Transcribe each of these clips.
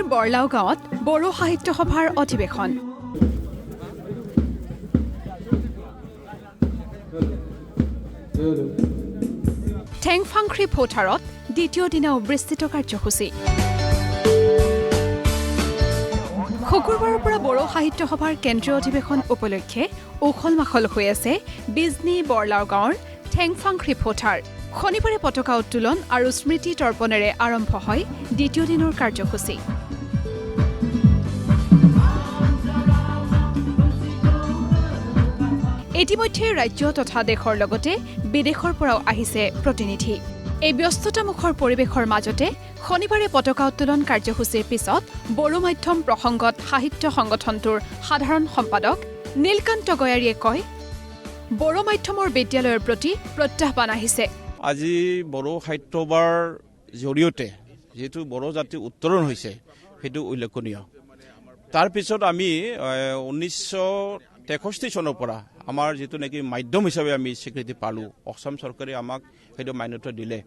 বিজনীৰ বৰলাও গাঁৱত বড়ো সাহিত্য সভাৰ অধিৱেশন ঠেংফাংখ্ৰী পথাৰত দ্বিতীয় দিনাও বিস্তৃত কাৰ্যসূচী শুকুৰবাৰৰ পৰা বড়ো সাহিত্য সভাৰ কেন্দ্ৰীয় অধিৱেশন উপলক্ষে উখল মাখল হৈ আছে বিজনী বৰলাও গাঁৱৰ ঠেংফাংখ্ৰী পথাৰ শনিবাৰে পতাকা উত্তোলন আৰু স্মৃতি তৰ্পণেৰে আৰম্ভ হয় দ্বিতীয় দিনৰ কাৰ্যসূচী ইতিমধ্যে ৰাজ্য তথা দেশৰ লগতে বিদেশৰ পৰাও আহিছে প্ৰতিনিধি এই ব্যস্ততামুখৰ পৰিৱেশৰ মাজতে শনিবাৰে পতাকা উত্তোলন কাৰ্যসূচীৰ পিছত বড়ো মাধ্যম প্ৰসংগত সাহিত্য সংগঠনটোৰ সাধাৰণ সম্পাদক নীলকান্ত গয়াৰীয়ে কয় বড়ো মাধ্যমৰ বিদ্যালয়ৰ প্ৰতি প্ৰত্যাহ্বান আহিছে আজি বড়ো সাহিত্যবাৰ জৰিয়তে যেটো বড়ো জাতি উত্তৰণ হৈছে সেইটো উল্লেখনীয় তাৰ পিছত আমি 1963 চনৰ পৰা আমাৰ যেটো নেকি মাধ্যম হিচাপে আমি স্বীকৃতি পালো অসম চৰকাৰে আমাক সেইটো মান্যতা দিলে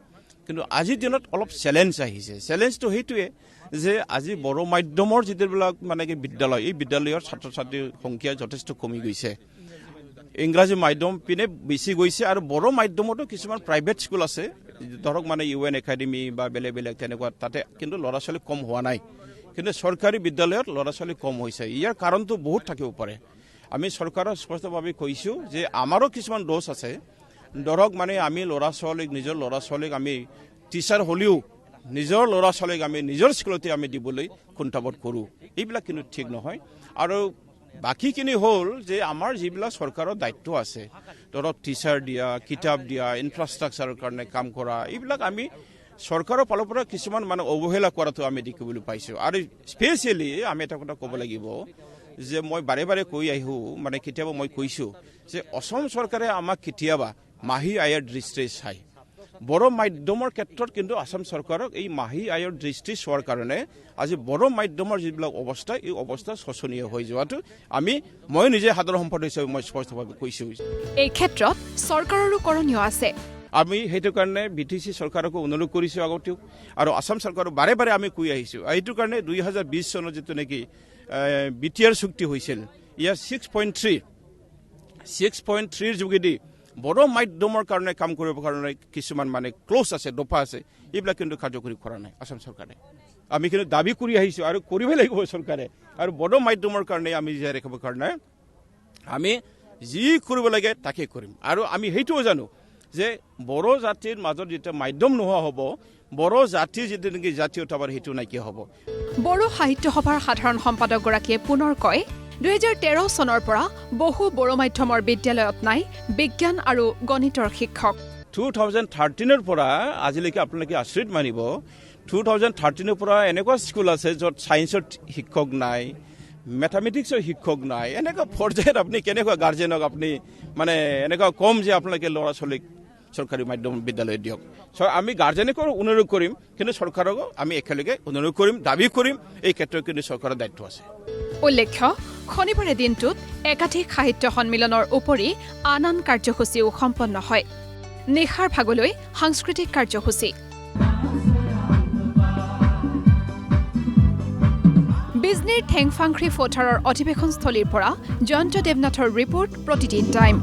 কিন্তু আজিৰ দিনত অলপ চ্যালেঞ্জ আহিছে চ্যালেঞ্জটো হেতুৱে যে আজি বড়ো মাধ্যমৰ যেবিলাক মানে কি বিদ্যালয় এই বিদ্যালয়ৰ ছাত্ৰ ছাত্ৰীৰ সংখ্যা যথেষ্ট কমি গৈছে ইংৰাজী মাধ্যম পিনে বেছি গৈছে আৰু বড়ো মাধ্যমতো কিছুমান প্ৰাইভেট স্কুল আছে ধৰক মানে ইউএন একাডেমি বা বেলেগ বেলেগ তেনেকুৱা তাতে কিন্তু ল'ৰা ছোৱালী কম হোৱা নাই কিন্তু চৰকাৰী বিদ্যালয়ত ল'ৰা ছোৱালী কম হৈছে ইয়াৰ কাৰণটো বহুত থাকিব পাৰে আমি চৰকাৰৰ স্পষ্টভাৱে কৈছো যে আমাৰো কিছুমান দোষ আছে ধৰক মানে আমি ল'ৰা ছোৱালীক নিজৰ ল'ৰা ছোৱালীক আমি টিচাৰ হলিও নিজৰ ল'ৰা ছোৱালীক আমি নিজৰ স্কুলতে আমি দিবলৈ কুণ্ঠাবোধ কৰোঁ এইবিলাক কিন্তু ঠিক নহয় আৰু বাকিখিনি হ'ল যে আমাৰ যিবিলাক চৰকাৰৰ দায়িত্ব আছে ধৰক টিচাৰ দিয়া কিতাপ দিয়া ইনফ্ৰাষ্ট্ৰাকচাৰৰ কাৰণে কাম কৰা এইবিলাক আমি চৰকাৰৰ ফালৰ পৰা কিছুমান মানে অৱহেলা কৰাটো আমি দেখিবলৈ পাইছোঁ আৰু স্পেচিয়েলি আমি এটা কথা ক'ব লাগিব যে মই বাৰে বাৰে কৈ আহিও মানে কেতিয়াবা মই কৈছোঁ যে অসম চৰকাৰে আমাক কেতিয়াবা মাহী আয়ৰ দৃষ্টিৰে চাই বড়ো মাধ্যমৰ ক্ষেত্ৰত কিন্তু আসাম চৰকাৰক এই মাহী আয়ৰ দৃষ্টি চোৱাৰ কাৰণে আজি বড়ো মাধ্যমৰ যিবিলাক অৱস্থা এই অৱস্থা শোচনীয় হৈ যোৱাটো মই নিজে সাধাৰণ সম্পাদক হিচাপে মই স্পষ্টভাৱে কৈছোঁ এই ক্ষেত্ৰত চৰকাৰৰো কৰণীয় আছে আমি সেইটো কাৰণে বিটিসি চৰকাৰকো অনুৰোধ কৰিছোঁ আগতেও আৰু আসাম চৰকাৰক বাৰে বাৰে আমি কৈ আহিছোঁ এইটো কাৰণে 2020 চনত যেটো নেকি বিটিআৰ চুক্তি হৈছিল ইয়াৰ 6.3 যোগেদি বড়ো মাধ্যমৰ কাৰণে কাম কৰিবৰ কাৰণে কিছুমান মানে ক্লোজ আছে দফা আছে এইবিলাক কিন্তু কাৰ্যকৰী কৰা নাই আসাম চৰকাৰে আমি কিন্তু দাবী কৰি আহিছোঁ আৰু কৰিব লাগিব চৰকাৰে আৰু বড়ো মাধ্যমৰ কাৰণে আমি জীয়াই ৰাখিবৰ কাৰণে আমি যি কৰিব লাগে তাকে কৰিম আৰু আমি সেইটোও জানো যে বড়ো জাতিৰ মাজত যেতিয়া মাধ্যম নোহোৱা হ'ব বড়ো জাতিৰ যেটো নেকি জাতীয়তাবাদ সেইটো নাইকিয়া হ'ব বড়ো সাহিত্য সভাৰ সাধাৰণ সম্পাদকগৰাকীয়ে পুনৰ কয় 2013 চনৰ পৰা বহু বড়ো মাধ্যমৰ বিদ্যালয়ত নাই বিজ্ঞান আৰু গণিতৰ শিক্ষক 2013 পৰা আজিলৈকে আপোনালোকে আচৰিত মানিব 2013 পৰা এনেকুৱা স্কুল আছে য'ত সায়েন্সৰ শিক্ষক নাই মেথামেটিক্সৰ শিক্ষক নাই এনেকুৱা পৰ্যায়ত আপুনি কেনেকুৱা গাৰ্জেনক আপুনি মানে এনেকুৱা কম যে আপোনালোকে ল'ৰা ছোৱালীক চৰকাৰী মাধ্যম বিদ্যালয় দিয়ক আমি গাৰ্জেনকো অনুৰোধ কৰিম কিন্তু চৰকাৰকো আমি একেলগে অনুৰোধ কৰিম দাবী কৰিম এই ক্ষেত্ৰত কিন্তু চৰকাৰৰ দায়িত্ব আছে উল্লেখ্য শনিবাৰে দিনটোত একাধিক সাহিত্য সন্মিলনৰ উপৰি আন কাৰ্যসূচীও সম্পন্ন হয় নিশাৰ ভাগলৈ সাংস্কৃতিক কাৰ্যসূচী বিজনীৰ ঠেংফাংখ্ৰী পথাৰৰ অধিৱেশনস্থলীৰ পৰা জয়ন্ত দেৱনাথৰ ৰিপৰ্ট প্ৰতিদিন টাইম